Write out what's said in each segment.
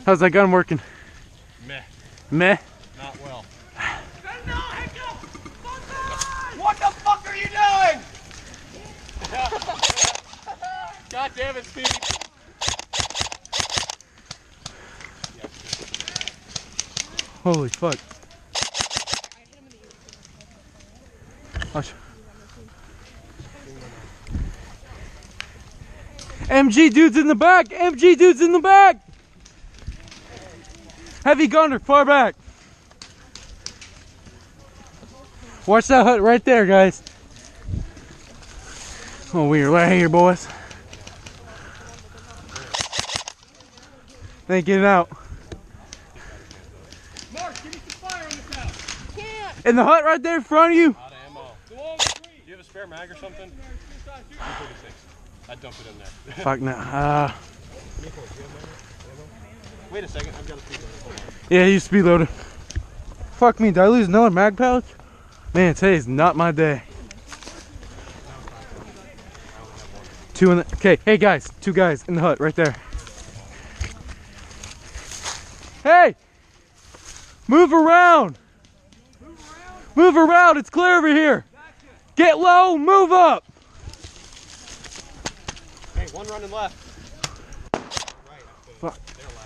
How's that gun working? Meh. Meh? Not well. What the fuck are you doing? God damn it, Steve. Holy fuck. Watch. MG dude's in the back! MG dude's in the back! Heavy gunner, far back. Watch that hut right there, guys. Oh, we're right here, boys. They ain't getting out. Mark, give me some fire on this house. Can't. In the hut right there in front of you. Out of ammo. Do you have a spare mag or something? 236. I'd dump it in there. Fuck no. Wait a second, I've got a speed loader. Hold on. Yeah, you speed loader. Fuck me, did I lose another mag pouch? Man, today's not my day. Two in the, okay, hey guys, 2 guys in the hut right there. Hey! Move around! Move around, it's clear over here. Get low, move up! Hey, one running left. Right. Fuck. They're left.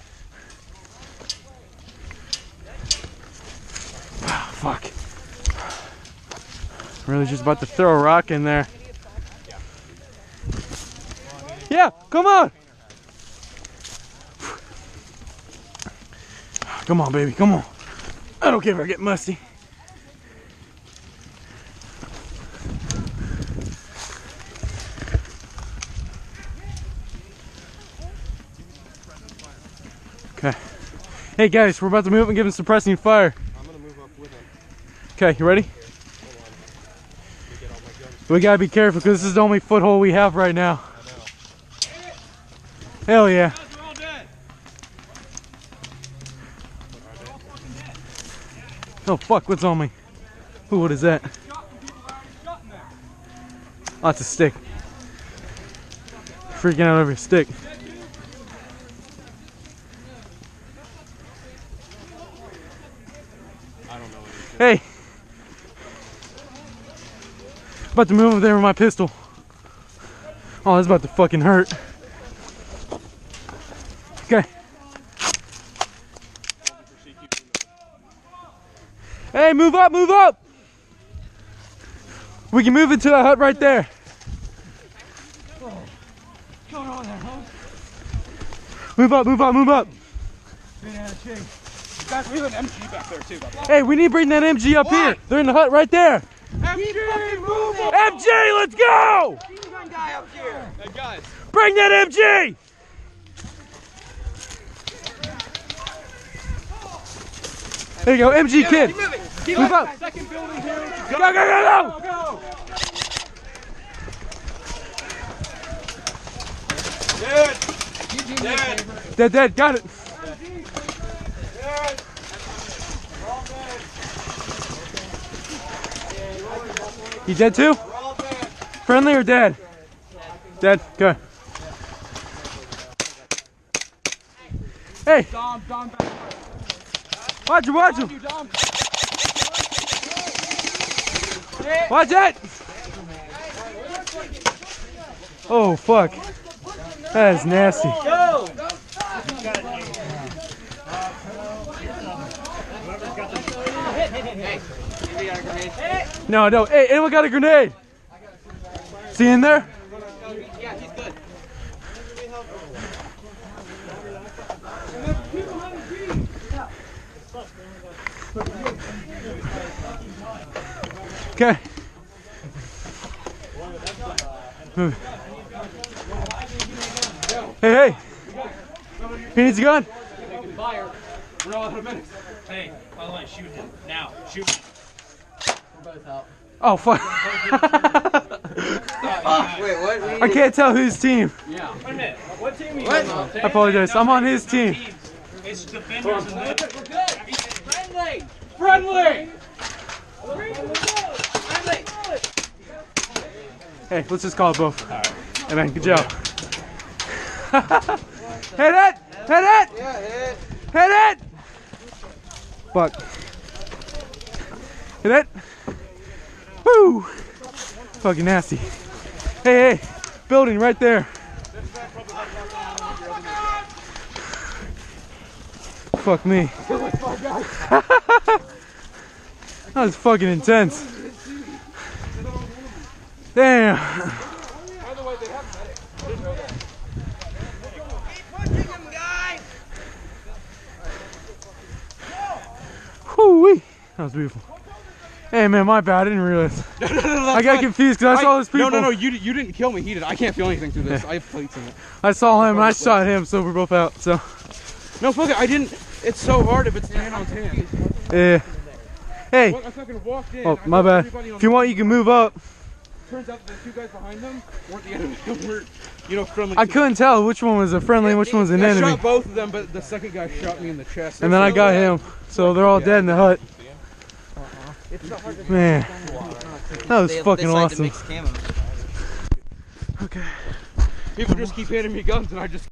Fuck. Really just about to throw a rock in there. Yeah, come on! Come on, baby, come on. I don't care if I get musty. Okay. Hey guys, we're about to move and give him suppressing fire. I'm gonna move up with him. Okay, you ready? Hold on. Let me get all my guns. We gotta be careful because this is the only foothold we have right now. I know. Hell yeah. We're all dead. Oh fuck, what's on me? Ooh, what is that? Oh, it's a stick. Freaking out over a stick. I don't know anything. Hey! About to move over there with my pistol. Oh, that's about to fucking hurt. Okay. Hey, move up, move up! We can move into that hut right there. What's going on there, huh? Move up, move up, move up. Guys, we have an MG back there too, by the way. Hey, we need to bring that MG up here. They're in the hut right there. MG, move it! MG, let's go! Machine gun guy up here. Hey guys. Bring that MG! There you go, MG kid. Move up. Second building here. Go, go, go, go! Go. Dead. Dead, dead, got it. You dead too? Friendly or dead? Dead, good. Hey, Dom back. watch him, watch him. Dom. Watch it! Oh, fuck. That is nasty. Go. No, no. Hey, anyone got a grenade? Is he in there? Yeah, he's good. Okay. Move. Hey, hey. He needs a gun. Fire. We're all out of minutes. Hey, by the way, shoot him. Now. Shoot him. We're both out. Oh, fuck. Wait, what? I can't tell whose team. Yeah. Wait a minute. What team are you on? I apologize. I'm on his team. It's defenders and we're good. Friendly. Friendly. Friendly. Hey, let's just call it both. Hey, man, good job. Hit it! Hit it! Yeah, hit. Hit it! Fuck. Hit it! Woo! Fucking nasty. Hey, hey! Building right there. Fuck me. That was fucking intense. Damn. Whoo-wee. That was beautiful. Hey man, my bad. I didn't realize. I got confused because I saw those people. No, you didn't kill me. He did. I can't feel anything through this. I have plates in it. I saw him and I shot him, so we're both out. So. No, fuck it. I didn't. It's so hard if it's 10 on 10. Yeah. Hey. I fucking walked in. Oh, my bad. If you want, you can move up. Turns out the two guys behind them weren't the enemy. We're, you know, friendly. I couldn't tell which one was a friendly and which one was an I enemy. shot both of them, but the second guy shot me in the chest. And then I got him. So they're all dead in the hut. Man, that was fucking awesome. Okay. People just keep handing me guns and I just